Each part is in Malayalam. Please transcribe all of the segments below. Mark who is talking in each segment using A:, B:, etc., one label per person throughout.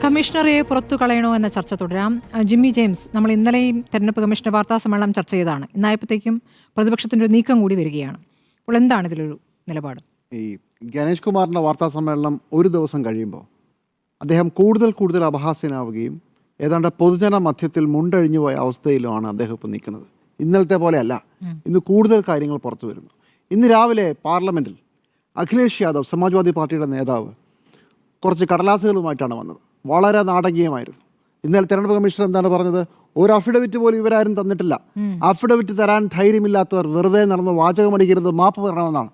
A: കമ്മീഷണറെ പുറത്തു കളയണോ എന്ന ചർച്ച തുടരാം. ജിമ്മി ജെയിംസ്, നമ്മൾ ഇന്നലെയും തെരഞ്ഞെടുപ്പ് കമ്മീഷന്റെ വാർത്താ സമ്മേളനം ചർച്ച ചെയ്തതാണ്. ഇന്നായപ്പോഴത്തേക്കും പ്രതിപക്ഷത്തിന്റെ ഒരു നീക്കം കൂടി വരികയാണ്. അപ്പോൾ എന്താണ് ഇതിലൊരു നിലപാട്?
B: ഈ ഗണേഷ് കുമാറിൻ്റെ വാർത്താ സമ്മേളനം ഒരു ദിവസം കഴിയുമ്പോൾ അദ്ദേഹം കൂടുതൽ അപഹാസ്യനാവുകയും ഏതാണ്ട് പൊതുജന മധ്യത്തിൽ മുണ്ടഴിഞ്ഞു പോയ അവസ്ഥയിലുമാണ് അദ്ദേഹം ഇപ്പോൾ നിൽക്കുന്നത്. ഇന്നലത്തെ പോലെയല്ല, ഇന്ന് കൂടുതൽ കാര്യങ്ങൾ പുറത്തു വരുന്നു. ഇന്ന് രാവിലെ പാർലമെൻറ്റിൽ അഖിലേഷ് യാദവ്, സമാജ്വാദി പാർട്ടിയുടെ നേതാവ്, കുറച്ച് കടലാസുകളുമായിട്ടാണ് വന്നത്. വളരെ നാടകീയമായിരുന്നു. ഇന്നലെ തെരഞ്ഞെടുപ്പ് കമ്മീഷണർ എന്താണ് പറഞ്ഞത്? ഒരു അഫിഡവിറ്റ് പോലും ഇവരാരും തന്നിട്ടില്ല. അഫിഡവിറ്റ് തരാൻ ധൈര്യമില്ലാത്തവർ വെറുതെ നടന്ന് വാചകമടിക്കരുത്, മാപ്പ് പറയണമെന്നാണ്.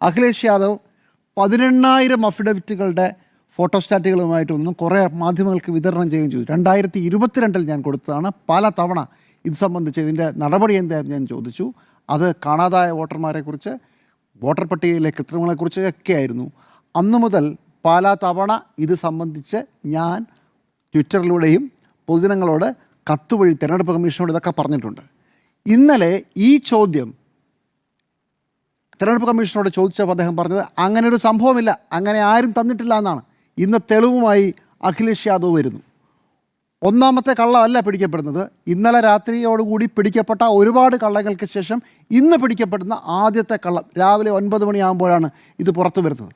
B: അഖിലേഷ് യാദവ് 18,000 അഫിഡവിറ്റുകളുടെ ഫോട്ടോസ്റ്റാറ്റുകളുമായിട്ടൊന്നും കുറേ മാധ്യമങ്ങൾക്ക് വിതരണം ചെയ്യുകയും ചെയ്തു. 2022 ഞാൻ കൊടുത്തതാണ്. പല തവണ ഇത് സംബന്ധിച്ച് ഇതിൻ്റെ നടപടി എന്തായിരുന്നു ഞാൻ ചോദിച്ചു. അത് കാണാതായ വോട്ടർമാരെക്കുറിച്ച്, വോട്ടർ പട്ടികയിലെ കൃത്രിമങ്ങളെക്കുറിച്ച് ഒക്കെയായിരുന്നു. അന്നു മുതൽ പല തവണ ഇത് സംബന്ധിച്ച് ഞാൻ ട്വിറ്ററിലൂടെയും പൊതുജനങ്ങളോട് കത്തുവഴി തെരഞ്ഞെടുപ്പ് കമ്മീഷനോട് ഇതൊക്കെ പറഞ്ഞിട്ടുണ്ട്. ഇന്നലെ ഈ ചോദ്യം തെരഞ്ഞെടുപ്പ് കമ്മീഷനോട് ചോദിച്ചപ്പോൾ അദ്ദേഹം പറഞ്ഞത് അങ്ങനെ ഒരു സംഭവമില്ല, അങ്ങനെ ആരും തന്നിട്ടില്ല എന്നാണ്. ഇന്ന് തെളിവുമായി അഖിലേഷ് യാദവ് വരുന്നു. ഒന്നാമത്തെ കള്ളമല്ല പിടിക്കപ്പെടുന്നത്. ഇന്നലെ രാത്രിയോടുകൂടി പിടിക്കപ്പെട്ട ഒരുപാട് കള്ളങ്ങൾക്ക് ശേഷം ഇന്ന് പിടിക്കപ്പെടുന്ന ആദ്യത്തെ കള്ളം രാവിലെ 9 മണിയാകുമ്പോഴാണ് ഇത് പുറത്തു വരുന്നത്.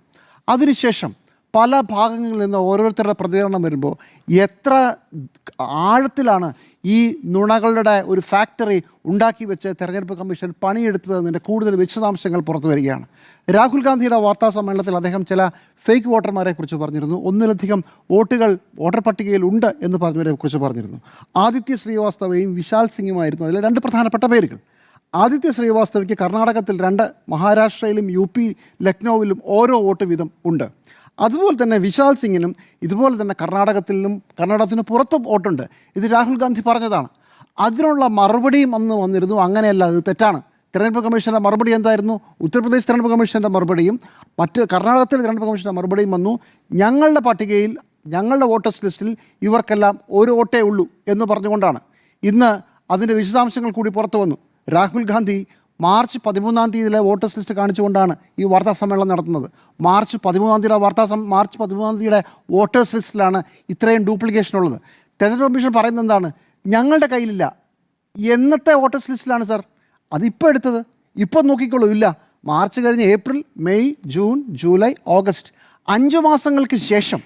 B: അതിനുശേഷം പല ഭാഗങ്ങളിൽ നിന്ന് ഓരോരുത്തരുടെ പ്രതികരണം വരുമ്പോൾ എത്ര ആഴത്തിലാണ് ഈ നുണകളുടെ ഒരു ഫാക്ടറി ഉണ്ടാക്കി വെച്ച് തെരഞ്ഞെടുപ്പ് കമ്മീഷൻ പണിയെടുത്തതിൻ്റെ കൂടുതൽ വിശദാംശങ്ങൾ പുറത്തു വരികയാണ്. രാഹുൽ ഗാന്ധിയുടെ വാർത്താ സമ്മേളനത്തിൽ അദ്ദേഹം ചില ഫേക്ക് വോട്ടർമാരെ കുറിച്ച് പറഞ്ഞിരുന്നു. ഒന്നിലധികം വോട്ടുകൾ വോട്ടർ പട്ടികയിൽ ഉണ്ട് എന്ന് പറഞ്ഞവരെ കുറിച്ച് പറഞ്ഞിരുന്നു. ആദിത്യ ശ്രീവാസ്തവയും വിശാൽ സിംഗുമായിരുന്നു അതിലെ രണ്ട് പ്രധാനപ്പെട്ട പേരുകൾ. ആദിത്യ ശ്രീവാസ്തവയ്ക്ക് കർണാടകത്തിൽ 2, മഹാരാഷ്ട്രയിലും UP ലക്നൌവിലും ഓരോ വോട്ട് വീതം ഉണ്ട്. അതുപോലെ തന്നെ വിശാൽ സിംഗിനും ഇതുപോലെ തന്നെ കർണാടകത്തിന് പുറത്തും വോട്ടുണ്ട്. ഇത് രാഹുൽ ഗാന്ധി പറഞ്ഞതാണ്. അതിനുള്ള മറുപടിയും അന്ന് വന്നിരുന്നു. അങ്ങനെയല്ല, അത് തെറ്റാണ്. തെരഞ്ഞെടുപ്പ് കമ്മീഷൻ്റെ മറുപടി എന്തായിരുന്നു? ഉത്തർപ്രദേശ് തെരഞ്ഞെടുപ്പ് കമ്മീഷൻ്റെ മറുപടിയും മറ്റ് കർണാടകത്തിലെ തെരഞ്ഞെടുപ്പ് കമ്മീഷൻ്റെ മറുപടിയും വന്നു. ഞങ്ങളുടെ പട്ടികയിൽ, ഞങ്ങളുടെ വോട്ടേഴ്സ് ലിസ്റ്റിൽ ഇവർക്കെല്ലാം ഒരു വോട്ടേ ഉള്ളൂ എന്ന് പറഞ്ഞുകൊണ്ടാണ്. ഇന്ന് അതിൻ്റെ വിശദാംശങ്ങൾ കൂടി പുറത്തു വന്നു. രാഹുൽ ഗാന്ധി മാർച്ച് 13-ാം തീയതിയിലെ വോട്ടേഴ്സ് ലിസ്റ്റ് കാണിച്ചുകൊണ്ടാണ് ഈ വാർത്താ സമ്മേളനം നടത്തുന്നത്. മാർച്ച് 13-ാം തീയതിയുടെ വോട്ടേഴ്സ് ലിസ്റ്റിലാണ് ഇത്രയും ഡ്യൂപ്ലിക്കേഷൻ ഉള്ളത്. തെരഞ്ഞെടുപ്പ് കമ്മീഷൻ പറയുന്നത് എന്താണ്? ഞങ്ങളുടെ കയ്യിലില്ല. എന്നത്തെ വോട്ടേഴ്സ് ലിസ്റ്റിലാണ് സാർ അതിപ്പോൾ എടുത്തത്? ഇപ്പം നോക്കിക്കോളൂ. ഇല്ല, മാർച്ച് കഴിഞ്ഞ് April, May, June, July, August 5 മാസങ്ങൾക്ക് ശേഷം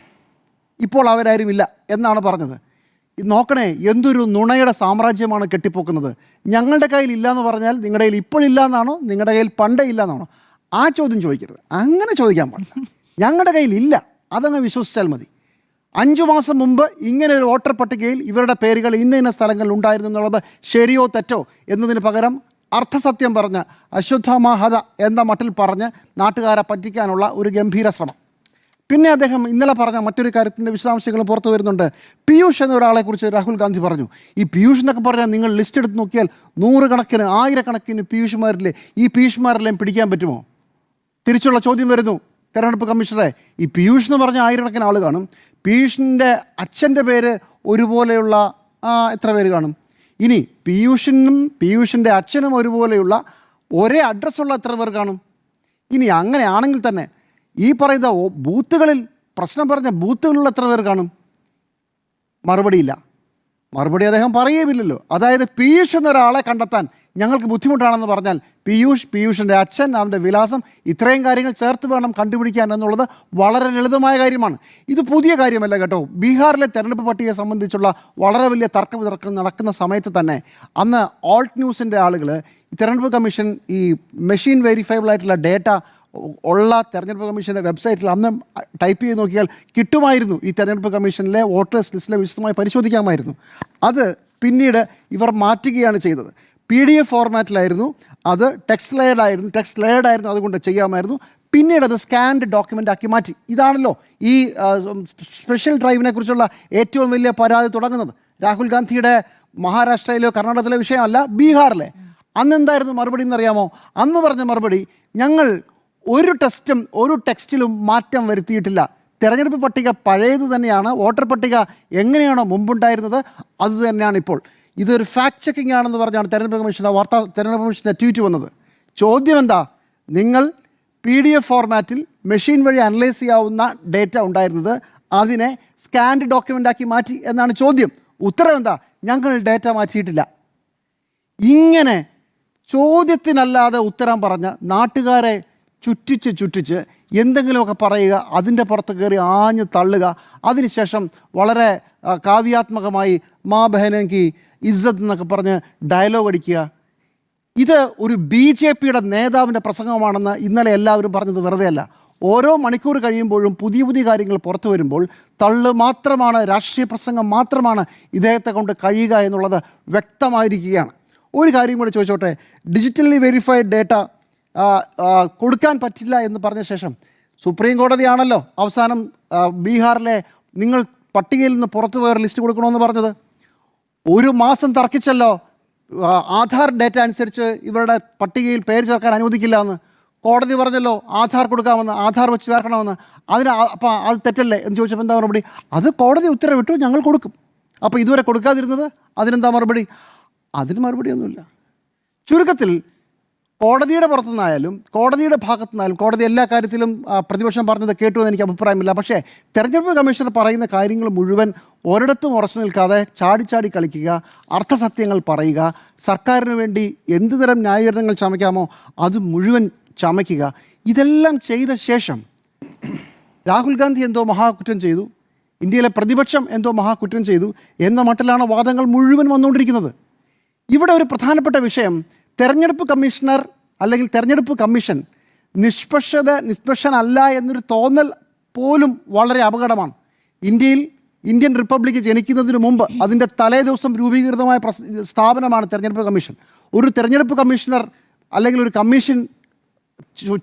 B: ഇപ്പോൾ അവരാരുമില്ല എന്നാണ് പറഞ്ഞത്. നോക്കണേ, എന്തൊരു നുണയുടെ സാമ്രാജ്യമാണ് കെട്ടിപ്പോക്കുന്നത്. ഞങ്ങളുടെ കയ്യിൽ ഇല്ല എന്ന് പറഞ്ഞാൽ നിങ്ങളുടെ കയ്യിൽ ഇപ്പോഴില്ല എന്നാണോ, നിങ്ങളുടെ കയ്യിൽ പണ്ടേ ഇല്ല എന്നാണോ? ആ ചോദ്യം ചോദിക്കരുത്. അങ്ങനെ ചോദിക്കാൻ പാടില്ല. ഞങ്ങളുടെ കയ്യിൽ ഇല്ല, അതങ്ങ് വിശ്വസിച്ചാൽ മതി. 5 മാസം മുമ്പ് ഇങ്ങനെ ഒരു വോട്ടർ പട്ടികയിൽ ഇവരുടെ പേരുകൾ ഇന്ന സ്ഥലങ്ങളിൽ ഉണ്ടായിരുന്നു എന്നുള്ളത് ശരിയോ തെറ്റോ എന്നതിന് പകരം അർത്ഥസത്യം പറഞ്ഞ് അശ്വത്ഥമാഹത എന്ന മട്ടിൽ പറഞ്ഞ് നാട്ടുകാരെ പറ്റിക്കാനുള്ള ഒരു ഗംഭീര ശ്രമം. പിന്നെ അദ്ദേഹം ഇന്നലെ പറഞ്ഞ മറ്റൊരു കാര്യത്തിൻ്റെ വിശദാംശങ്ങൾ പുറത്തു വരുന്നുണ്ട്. പീയൂഷ് എന്ന ഒരാളെക്കുറിച്ച് രാഹുൽ ഗാന്ധി പറഞ്ഞു. ഈ പീയൂഷ് എന്നൊക്കെ പറഞ്ഞാൽ നിങ്ങൾ ലിസ്റ്റ് എടുത്ത് നോക്കിയാൽ 100 കണക്കിന് 1000 പീയൂഷ്മാരില്ലേ. ഈ പീയൂഷ്മാരെല്ലാം പിടിക്കാൻ പറ്റുമോ? തിരിച്ചുള്ള ചോദ്യം വരുന്നു തെരഞ്ഞെടുപ്പ് കമ്മീഷണറെ. ഈ പീയൂഷ് എന്ന് പറഞ്ഞ 1000 ആൾ കാണും. പീയൂഷിൻ്റെ അച്ഛൻ്റെ പേര് ഒരുപോലെയുള്ള എത്ര പേര് കാണും? ഇനി പീയൂഷിൻ്റെ അച്ഛനും ഒരുപോലെയുള്ള ഒരേ അഡ്രസ്സുള്ള എത്ര പേർ കാണും? ഇനി അങ്ങനെയാണെങ്കിൽ തന്നെ ഈ പറയുന്ന ബൂത്തുകളിൽ പ്രശ്നം പറഞ്ഞ ബൂത്തുകളിൽ എത്ര പേർ കാണും? മറുപടിയില്ല. മറുപടി അദ്ദേഹം പറയുകയുമില്ലല്ലോ. അതായത് പീയൂഷ് എന്നൊരാളെ കണ്ടെത്താൻ ഞങ്ങൾക്ക് ബുദ്ധിമുട്ടാണെന്ന് പറഞ്ഞാൽ പീയൂഷിൻ്റെ അച്ഛൻ, അവൻ്റെ വിലാസം, ഇത്രയും കാര്യങ്ങൾ ചേർത്ത് വേണം കണ്ടുപിടിക്കാൻ എന്നുള്ളത് വളരെ ലളിതമായ കാര്യമാണ്. ഇത് പുതിയ കാര്യമല്ല കേട്ടോ. ബീഹാറിലെ തെരഞ്ഞെടുപ്പ് പട്ടികയെ സംബന്ധിച്ചുള്ള വളരെ വലിയ തർക്കം നടക്കുന്ന സമയത്ത് തന്നെ അന്ന് ഓൾട്ട് ന്യൂസിൻ്റെ ആളുകൾ തെരഞ്ഞെടുപ്പ് കമ്മീഷൻ ഈ മെഷീൻ വെരിഫയബിൾ ആയിട്ടുള്ള ഡേറ്റ ഉള്ള തെരഞ്ഞെടുപ്പ് കമ്മീഷൻ്റെ വെബ്സൈറ്റിൽ അന്ന് ടൈപ്പ് ചെയ്ത് നോക്കിയാൽ കിട്ടുമായിരുന്നു. ഈ തെരഞ്ഞെടുപ്പ് കമ്മീഷനിലെ വോട്ടേഴ്സ് ലിസ്റ്റിലെ വിശദമായി പരിശോധിക്കാമായിരുന്നു. അത് പിന്നീട് ഇവർ മാറ്റുകയാണ് ചെയ്തത്. PDF ഫോർമാറ്റിലായിരുന്നു അത്. ടെക്സ്റ്റ് ലെയർഡ് ആയിരുന്നു, അതുകൊണ്ട് ചെയ്യാമായിരുന്നു. പിന്നീട് അത് സ്കാൻഡ് ഡോക്യുമെൻ്റ് ആക്കി മാറ്റി. ഇതാണല്ലോ ഈ സ്പെഷ്യൽ ഡ്രൈവിനെ കുറിച്ചുള്ള ഏറ്റവും വലിയ പരാതി തുടങ്ങുന്നത്. രാഹുൽ ഗാന്ധിയുടെ മഹാരാഷ്ട്രയിലോ കർണാടകത്തിലെ വിഷയമല്ല, ബീഹാറിലെ. അന്ന് എന്തായിരുന്നു മറുപടി എന്നറിയാമോ? അന്ന് പറഞ്ഞ മറുപടി, ഞങ്ങൾ ഒരു ടെക്സ്റ്റിലും മാറ്റം വരുത്തിയിട്ടില്ല. തെരഞ്ഞെടുപ്പ് പട്ടിക പഴയത് തന്നെയാണ്. വോട്ടർ പട്ടിക എങ്ങനെയാണോ മുമ്പുണ്ടായിരുന്നത് അതുതന്നെയാണ് ഇപ്പോൾ. ഇതൊരു ഫാക്ട് ചെക്കിംഗ് ആണെന്ന് പറഞ്ഞാണ് തെരഞ്ഞെടുപ്പ് കമ്മീഷൻ്റെ ട്വീറ്റ് വന്നത്. ചോദ്യം എന്താ? നിങ്ങൾ PDF ഫോർമാറ്റിൽ മെഷീൻ വഴി അനലൈസ് ചെയ്യാവുന്ന ഡേറ്റ ഉണ്ടായിരുന്നത് അതിനെ സ്കാൻഡ് ഡോക്യുമെൻ്റാക്കി മാറ്റി എന്നാണ് ചോദ്യം. ഉത്തരം എന്താ? ഞങ്ങൾ ഡേറ്റ മാറ്റിയിട്ടില്ല. ഇങ്ങനെ ചോദ്യത്തിനല്ലാതെ ഉത്തരം പറഞ്ഞ് നാട്ടുകാരെ ചുറ്റിച്ച് എന്തെങ്കിലുമൊക്കെ പറയുക, അതിൻ്റെ പുറത്ത് കയറി ആഞ്ഞ് തള്ളുക, അതിനുശേഷം വളരെ കാവ്യാത്മകമായി മാ ബഹനങ്കി ഇസ്സത്ത് എന്നൊക്കെ പറഞ്ഞ് ഡയലോഗ് അടിക്കുക. ഇത് ഒരു BJPയുടെ നേതാവിൻ്റെ പ്രസംഗമാണെന്ന് ഇന്നലെ എല്ലാവരും പറഞ്ഞത് വെറുതെയല്ല. ഓരോ മണിക്കൂർ കഴിയുമ്പോഴും പുതിയ കാര്യങ്ങൾ പുറത്തു വരുമ്പോൾ തള്ളു മാത്രമാണ്, രാഷ്ട്രീയ പ്രസംഗം മാത്രമാണ് ഇദ്ദേഹത്തെ കൊണ്ട് കഴിയുക എന്നുള്ളത് വ്യക്തമായിരിക്കുകയാണ്. ഒരു കാര്യം കൂടി ചോദിച്ചോട്ടെ. ഡിജിറ്റലി വെരിഫൈഡ് ഡേറ്റ കൊടുക്കാൻ പറ്റില്ല എന്ന് പറഞ്ഞ ശേഷം സുപ്രീം കോടതിയാണല്ലോ അവസാനം ബീഹാറിലെ നിങ്ങൾ പട്ടികയിൽ നിന്ന് പുറത്തു പോയ ലിസ്റ്റ് കൊടുക്കണമെന്ന് പറഞ്ഞത്. ഒരു മാസം തർക്കിച്ചല്ലോ ആധാർ ഡേറ്റ അനുസരിച്ച് ഇവരുടെ പട്ടികയിൽ പേര് ചേർക്കാൻ അനുവദിക്കില്ല എന്ന്. കോടതി പറഞ്ഞല്ലോ ആധാർ കൊടുക്കാമെന്ന്, ആധാർ വെച്ച് ചേർക്കണമെന്ന്. അപ്പോൾ അത് തെറ്റല്ലേ എന്ന് ചോദിച്ചപ്പോൾ എന്താ മറുപടി? അത് കോടതി ഉത്തരവിട്ടു, ഞങ്ങൾ കൊടുക്കും. അപ്പോൾ ഇതുവരെ കൊടുക്കാതിരുന്നത് അതിനെന്താ മറുപടി? അതിന് മറുപടിയൊന്നുമില്ല. ചുരുക്കത്തിൽ കോടതിയുടെ പുറത്തുനിന്നായാലും കോടതിയുടെ ഭാഗത്തുനിന്നായാലും കോടതി എല്ലാ കാര്യത്തിലും പ്രതിപക്ഷം പറഞ്ഞത് കേട്ടു എന്ന് എനിക്ക് അഭിപ്രായമില്ല. പക്ഷേ തെരഞ്ഞെടുപ്പ് കമ്മീഷണർ പറയുന്ന കാര്യങ്ങൾ മുഴുവൻ ഒരിടത്തും ഉറച്ചു നിൽക്കാതെ ചാടി കളിക്കുക, അർത്ഥസത്യങ്ങൾ പറയുക, സർക്കാരിന് വേണ്ടി എന്ത് തരം ന്യായീകരണങ്ങൾ ചമയ്ക്കാമോ അത് മുഴുവൻ ചമയ്ക്കുക. ഇതെല്ലാം ചെയ്ത ശേഷം രാഹുൽ ഗാന്ധി എന്തോ മഹാകുറ്റം ചെയ്തു, ഇന്ത്യയിലെ പ്രതിപക്ഷം എന്തോ മഹാകുറ്റം ചെയ്തു എന്ന മട്ടിലാണ് വാദങ്ങൾ മുഴുവൻ വന്നുകൊണ്ടിരിക്കുന്നത്. ഇവിടെ ഒരു പ്രധാനപ്പെട്ട വിഷയം, തെരഞ്ഞെടുപ്പ് കമ്മീഷണർ അല്ലെങ്കിൽ തെരഞ്ഞെടുപ്പ് കമ്മീഷൻ നിഷ്പക്ഷനല്ല എന്നൊരു തോന്നൽ പോലും വളരെ അപകടമാണ്. ഇന്ത്യൻ റിപ്പബ്ലിക്ക് ജനിക്കുന്നതിന് മുമ്പ് അതിൻ്റെ തലേ ദിവസം രൂപീകൃതമായ സ്ഥാപനമാണ് തെരഞ്ഞെടുപ്പ് കമ്മീഷൻ. ഒരു തെരഞ്ഞെടുപ്പ് കമ്മീഷണർ അല്ലെങ്കിൽ ഒരു കമ്മീഷൻ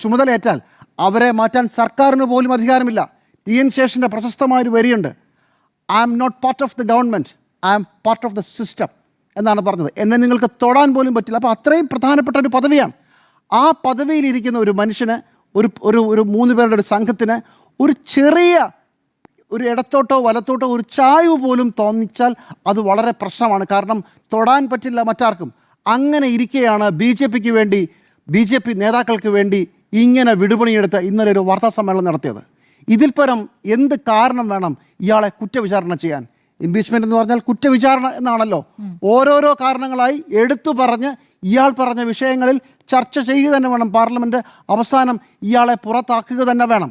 B: ചുമതലയേറ്റാൽ അവരെ മാറ്റാൻ സർക്കാരിന് പോലും അധികാരമില്ല. TN ശേഷൻ്റെ പ്രശസ്തമായൊരു വരിയുണ്ട്, I am not part of the government, I am part of the system എന്നാണ് പറഞ്ഞത്. എന്നെ നിങ്ങൾക്ക് തൊടാൻ പോലും പറ്റില്ല. അപ്പോൾ അത്രയും പ്രധാനപ്പെട്ട ഒരു പദവിയാണ്. ആ പദവിയിലിരിക്കുന്ന ഒരു മനുഷ്യന്, ഒരു 3 പേരുടെ ഒരു സംഘത്തിന് ഒരു ചെറിയ ഒരു ഇടത്തോട്ടോ വലത്തോട്ടോ ഒരു ചായ്വ് പോലും തോന്നിച്ചാൽ അത് വളരെ പ്രശ്നമാണ്. കാരണം തൊടാൻ പറ്റില്ല മറ്റാർക്കും. അങ്ങനെ ഇരിക്കെയാണ് BJP നേതാക്കൾക്ക് വേണ്ടി ഇങ്ങനെ വിടുപണിയെടുത്ത് ഇന്നലെ ഒരു വാർത്താ സമ്മേളനം നടത്തിയത്. ഇതിൽ പരം എന്ത് കാരണം വേണം ഇയാളെ കുറ്റവിചാരണ ചെയ്യാൻ? ഇംപീച്ച്മെൻ്റ് എന്ന് പറഞ്ഞാൽ കുറ്റവിചാരണ എന്നാണല്ലോ. ഓരോരോ കാരണങ്ങളായി എടുത്തു പറഞ്ഞ് ഇയാൾ പറഞ്ഞ വിഷയങ്ങളിൽ ചർച്ച ചെയ്യുക തന്നെ വേണം. പാർലമെൻറ്റ് അവസാനം ഇയാളെ പുറത്താക്കുക തന്നെ വേണം.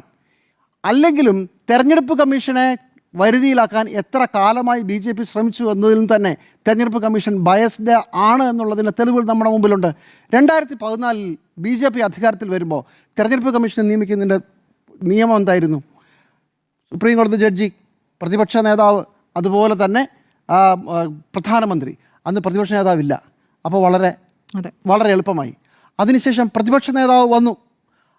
B: അല്ലെങ്കിലും തെരഞ്ഞെടുപ്പ് കമ്മീഷനെ വരുതിയിലാക്കാൻ എത്ര കാലമായി BJP ശ്രമിച്ചു എന്നതിലും തന്നെ തെരഞ്ഞെടുപ്പ് കമ്മീഷൻ ബയസ്ഡ് ആണ് എന്നുള്ളതിൻ്റെ തെളിവുകൾ നമ്മുടെ മുമ്പിലുണ്ട്. 2014 BJP അധികാരത്തിൽ വരുമ്പോൾ തെരഞ്ഞെടുപ്പ് കമ്മീഷനെ നിയമിക്കുന്നതിൻ്റെ നിയമം എന്തായിരുന്നു? സുപ്രീം കോടതി ജഡ്ജി, പ്രതിപക്ഷ നേതാവ്, അതുപോലെ തന്നെ പ്രധാനമന്ത്രി. അന്ന് പ്രതിപക്ഷ നേതാവില്ല. അപ്പോൾ വളരെ എളുപ്പമായി. അതിനുശേഷം പ്രതിപക്ഷ നേതാവ് വന്നു.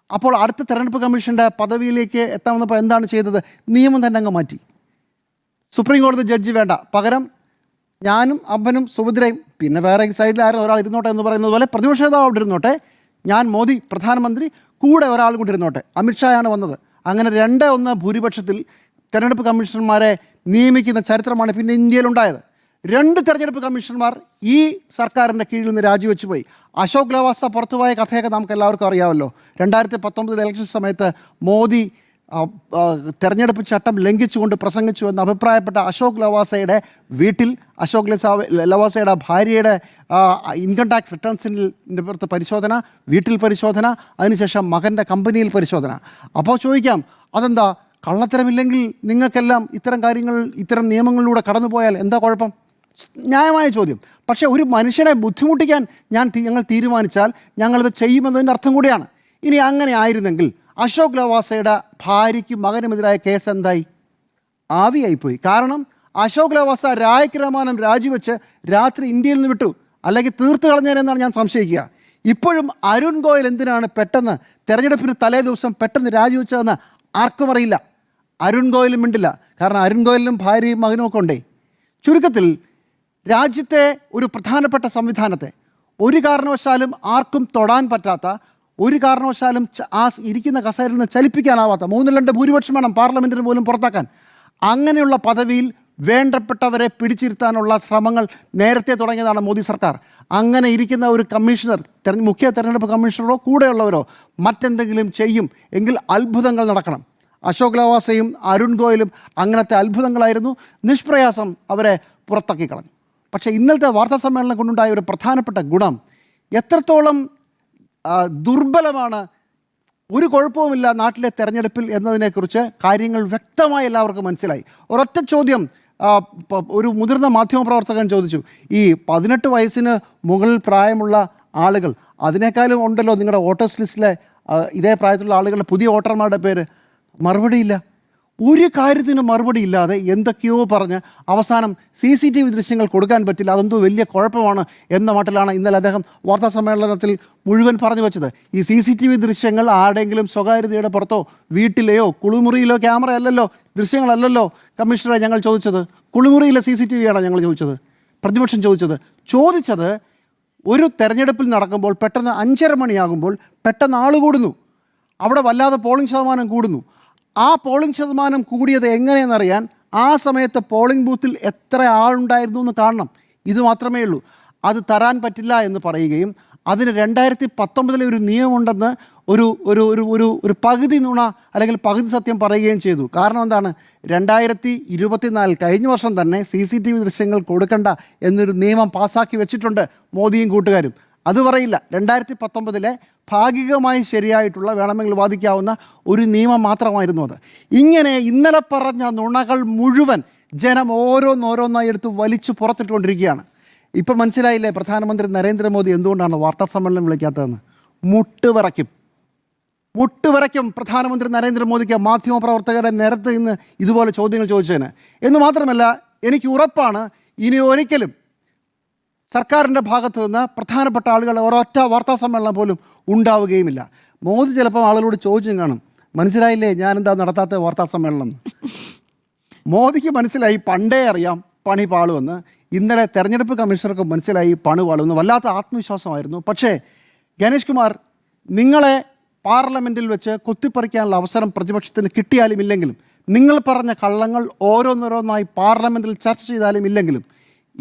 B: അപ്പോൾ അടുത്ത തെരഞ്ഞെടുപ്പ് കമ്മീഷൻ്റെ പദവിയിലേക്ക് എത്താമെന്നപ്പോൾ എന്താണ് ചെയ്തത്? നിയമം തന്നെ അങ്ങ് മാറ്റി. സുപ്രീം കോടതി ജഡ്ജി വേണ്ട, പകരം ഞാനും അമ്മനും സുഭദ്രയും പിന്നെ വേറെ സൈഡിലായിരുന്നു ഒരാൾ ഇരുന്നോട്ടെ എന്ന് പറയുന്നത് പോലെ പ്രതിപക്ഷ നേതാവ് അവിടെ ഇരുന്നോട്ടെ, ഞാൻ മോദി പ്രധാനമന്ത്രി, കൂടെ ഒരാൾ കൂടി ഇരുന്നോട്ടെ. അമിത്ഷായാണ് വന്നത്. അങ്ങനെ 2-1 ഭൂരിപക്ഷത്തിൽ തെരഞ്ഞെടുപ്പ് കമ്മീഷണർമാരെ നിയമിക്കുന്ന ചരിത്രമാണ് പിന്നെ ഇന്ത്യയിലുണ്ടായത്. 2 തെരഞ്ഞെടുപ്പ് കമ്മീഷണർമാർ ഈ സർക്കാരിൻ്റെ കീഴിൽ നിന്ന് രാജിവെച്ച് പോയി. അശോക് ലവാസ പുറത്തുപോയ കഥയൊക്കെ നമുക്ക് എല്ലാവർക്കും അറിയാമല്ലോ. 2019 ഇലക്ഷൻ സമയത്ത് മോദി തെരഞ്ഞെടുപ്പ് ചട്ടം ലംഘിച്ചുകൊണ്ട് പ്രസംഗിച്ചു എന്ന് അഭിപ്രായപ്പെട്ട അശോക് ലവാസയുടെ വീട്ടിൽ, അശോക് ലവാസയുടെ ഭാര്യയുടെ ഇൻകം ടാക്സ് റിട്ടേൺസിൻ്റെ പുറത്ത് പരിശോധന, വീട്ടിൽ പരിശോധന, അതിനുശേഷം മകൻ്റെ കമ്പനിയിൽ പരിശോധന. അപ്പോൾ ചോദിക്കാം, അതെന്താ കള്ളത്തരമില്ലെങ്കിൽ നിങ്ങൾക്കെല്ലാം ഇത്തരം നിയമങ്ങളിലൂടെ കടന്നുപോയാൽ എന്താ കുഴപ്പം? ന്യായമായ ചോദ്യം. പക്ഷേ ഒരു മനുഷ്യനെ ബുദ്ധിമുട്ടിക്കാൻ ഞങ്ങൾ തീരുമാനിച്ചാൽ ഞങ്ങളിത് ചെയ്യുമെന്നതിൻ്റെ അർത്ഥം കൂടിയാണ്. ഇനി അങ്ങനെ ആയിരുന്നെങ്കിൽ അശോക് ലവാസയുടെ ഭാര്യയ്ക്കും മകനുമെതിരായ കേസ് എന്തായി? ആവിയായിപ്പോയി. കാരണം അശോക് ലവാസ രായ്ക്ക് രാജിവെച്ച് രാത്രി ഇന്ത്യയിൽ നിന്ന് വിട്ടു, അല്ലെങ്കിൽ തീർത്ത് കളഞ്ഞേനെന്നാണ് ഞാൻ സംശയിക്കുക. ഇപ്പോഴും അരുൺ ഗോയൽ എന്തിനാണ് പെട്ടെന്ന് തെരഞ്ഞെടുപ്പിന് തലേ ദിവസം പെട്ടെന്ന് രാജിവെച്ചതെന്ന് ആർക്കും അറിയില്ല. അരുൺ ഗോയലും മിണ്ടില്ല. കാരണം അരുൺ ഗോയലിനും ഭാര്യയും മകനും ഒക്കെ ഉണ്ടേ. ചുരുക്കത്തിൽ രാജ്യത്തെ ഒരു പ്രധാനപ്പെട്ട സംവിധാനത്തെ ഒരു കാരണവശാലും ആർക്കും തൊടാൻ പറ്റാത്ത, ഒരു കാരണവശാലും ആ ഇരിക്കുന്ന കസേരയിൽ നിന്ന് ചലിപ്പിക്കാനാവാത്ത, 3-2 ഭൂരിപക്ഷം വേണം പാർലമെൻറ്റിന് പോലും പുറത്താക്കാൻ, അങ്ങനെയുള്ള പദവിയിൽ വേണ്ടപ്പെട്ടവരെ പിടിച്ചിരുത്താനുള്ള ശ്രമങ്ങൾ നേരത്തെ തുടങ്ങിയതാണ് മോദി സർക്കാർ. അങ്ങനെ ഇരിക്കുന്ന ഒരു കമ്മീഷണർ, മുഖ്യ തെരഞ്ഞെടുപ്പ് കമ്മീഷണറോ കൂടെയുള്ളവരോ മറ്റെന്തെങ്കിലും ചെയ്യും എങ്കിൽ അത്ഭുതങ്ങൾ നടക്കണം. അശോക് ലവാസയും അരുൺ ഗോയലും അങ്ങനത്തെ അത്ഭുതങ്ങളായിരുന്നു, നിഷ്പ്രയാസം അവരെ പുറത്താക്കി കളഞ്ഞു. പക്ഷേ ഇന്നലത്തെ വാർത്താ സമ്മേളനം കൊണ്ടുണ്ടായ ഒരു പ്രധാനപ്പെട്ട ഗുണം എത്രത്തോളം ദുർബലമാണ്, ഒരു കുഴപ്പവുമില്ല നാട്ടിലെ തെരഞ്ഞെടുപ്പിൽ എന്നതിനെക്കുറിച്ച് കാര്യങ്ങൾ വ്യക്തമായി എല്ലാവർക്കും മനസ്സിലായി. ഒരൊറ്റ ചോദ്യം ഒരു മുതിർന്ന മാധ്യമപ്രവർത്തകൻ ചോദിച്ചു, ഈ 18 വയസ്സിന് മുകളിൽ പ്രായമുള്ള ആളുകൾ, അതിനേക്കാളും ഉണ്ടല്ലോ നിങ്ങളുടെ വോട്ടേഴ്സ് ലിസ്റ്റിലെ ഇതേ പ്രായത്തിലുള്ള ആളുകളുടെ പുതിയ വോട്ടർമാരുടെ പേര്. മറുപടിയില്ല, ഒരു കാര്യത്തിനും മറുപടി ഇല്ലാതെ എന്തൊക്കെയോ പറഞ്ഞ് അവസാനം CCTV ദൃശ്യങ്ങൾ കൊടുക്കാൻ പറ്റില്ല, അതെന്തോ വലിയ കുഴപ്പമാണ് എന്ന മട്ടിലാണ് ഇന്നലെ അദ്ദേഹം വാർത്താ സമ്മേളനത്തിൽ മുഴുവൻ പറഞ്ഞു വെച്ചത്. ഈ CCTV ദൃശ്യങ്ങൾ ആരുടെയെങ്കിലും സ്വകാര്യതയുടെ പുറത്തോ വീട്ടിലെയോ കുളിമുറിയിലോ ക്യാമറ അല്ലല്ലോ, ദൃശ്യങ്ങളല്ലല്ലോ കമ്മീഷണറെ ഞങ്ങൾ ചോദിച്ചത്, കുളിമുറിയിലെ CCTV ആണ് ഞങ്ങൾ ചോദിച്ചത്, പ്രതിപക്ഷം ചോദിച്ചത് ഒരു തെരഞ്ഞെടുപ്പിൽ നടക്കുമ്പോൾ പെട്ടെന്ന് 5:30 മണിയാകുമ്പോൾ പെട്ടെന്ന് ആൾ കൂടുന്നു, അവിടെ വല്ലാതെ പോളിംഗ് ശതമാനം കൂടുന്നു. ആ പോളിംഗ് ശതമാനം കൂടിയത് എങ്ങനെയെന്നറിയാൻ ആ സമയത്ത് പോളിംഗ് ബൂത്തിൽ എത്ര ആളുണ്ടായിരുന്നു എന്ന് കാണണം. ഇത് മാത്രമേ ഉള്ളൂ. അത് തരാൻ പറ്റില്ല എന്ന് പറയുകയും അതിന് 2019 ഒരു നിയമമുണ്ടെന്ന് ഒരു ഒരു ഒരു ഒരു ഒരു പകുതി നുണ അല്ലെങ്കിൽ പകുതി സത്യം പറയുകയും ചെയ്തു. കാരണം എന്താണ്, 2024 കഴിഞ്ഞ വർഷം തന്നെ CCTV ദൃശ്യങ്ങൾ കൊടുക്കണ്ട എന്നൊരു നിയമം പാസ്സാക്കി വെച്ചിട്ടുണ്ട് മോദിയും കൂട്ടുകാരും. അത് പറയില്ല. 2019 ഭാഗികമായി ശരിയായിട്ടുള്ള, വേണമെങ്കിൽ വാദിക്കാവുന്ന ഒരു നിയമം മാത്രമായിരുന്നു അത്. ഇങ്ങനെ ഇന്നലെ പറഞ്ഞ നുണകൾ മുഴുവൻ ജനം ഓരോന്നോരോന്നായി എടുത്ത് വലിച്ചു പുറത്തിട്ടുകൊണ്ടിരിക്കുകയാണ്. ഇപ്പം മനസ്സിലായില്ലേ പ്രധാനമന്ത്രി നരേന്ദ്രമോദി എന്തുകൊണ്ടാണ് വാർത്താ സമ്മേളനം വിളിക്കാത്തതെന്ന്? മുട്ടുവിറയ്ക്കും പ്രധാനമന്ത്രി നരേന്ദ്രമോദിക്ക് മാധ്യമപ്രവർത്തകരെ നിരത്ത് ഇന്ന് ഇതുപോലെ ചോദ്യങ്ങൾ ചോദിച്ചതിന്. എന്ന് മാത്രമല്ല, എനിക്ക് ഉറപ്പാണ് ഇനി ഒരിക്കലും സർക്കാരിൻ്റെ ഭാഗത്ത് നിന്ന് പ്രധാനപ്പെട്ട ആളുകൾ ഒരൊറ്റ വാർത്താ സമ്മേളനം പോലും ഉണ്ടാവുകയുമില്ല. മോദി ചിലപ്പോൾ ആളുകളോട് ചോദിച്ചും കാണും, മനസ്സിലായില്ലേ ഞാനെന്താ നടത്താത്ത വാർത്താ സമ്മേളനം? മോദിക്ക് മനസ്സിലായി, പണ്ടേ അറിയാം പണി പാളുമെന്ന്. ഇന്നലെ തെരഞ്ഞെടുപ്പ് കമ്മീഷണർക്ക് മനസ്സിലായി പണി പാളുമെന്ന്. വല്ലാത്ത ആത്മവിശ്വാസമായിരുന്നു. പക്ഷേ ഗണേഷ് കുമാർ, നിങ്ങളെ പാർലമെൻറ്റിൽ വെച്ച് കുത്തിപ്പറിക്കാനുള്ള അവസരം പ്രതിപക്ഷത്തിന് കിട്ടിയാലും ഇല്ലെങ്കിലും, നിങ്ങൾ പറഞ്ഞ കള്ളങ്ങൾ ഓരോന്നോരോന്നായി പാർലമെൻറ്റിൽ ചർച്ച ചെയ്താലും ഇല്ലെങ്കിലും,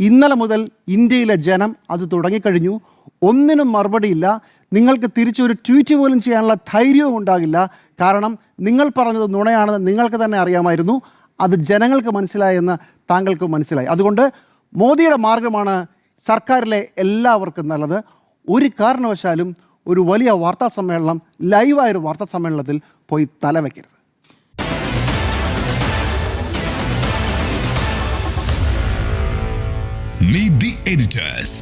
B: ഇന്നലെ മുതൽ ഇന്ത്യയിലെ ജനം അത് തുടങ്ങിക്കഴിഞ്ഞു. ഒന്നിനും മറുപടിയില്ല. നിങ്ങൾക്ക് തിരിച്ചൊരു ട്വീറ്റ് പോലും ചെയ്യാനുള്ള ധൈര്യവും ഉണ്ടാകില്ല. കാരണം നിങ്ങൾ പറഞ്ഞത് നുണയാണെന്ന് നിങ്ങൾക്ക് തന്നെ അറിയാമായിരുന്നു. അത് ജനങ്ങൾക്ക് മനസ്സിലായെന്ന് താങ്കൾക്ക് മനസ്സിലായി. അതുകൊണ്ട് മോദിയുടെ മാർഗമാണ് സർക്കാരിലെ എല്ലാവർക്കും നല്ലത്. ഒരു കാരണവശാലും ഒരു വലിയ വാർത്താ സമ്മേളനം, ലൈവായൊരു വാർത്താ സമ്മേളനത്തിൽ പോയി തലവെക്കരുത്.
C: Meet the editors.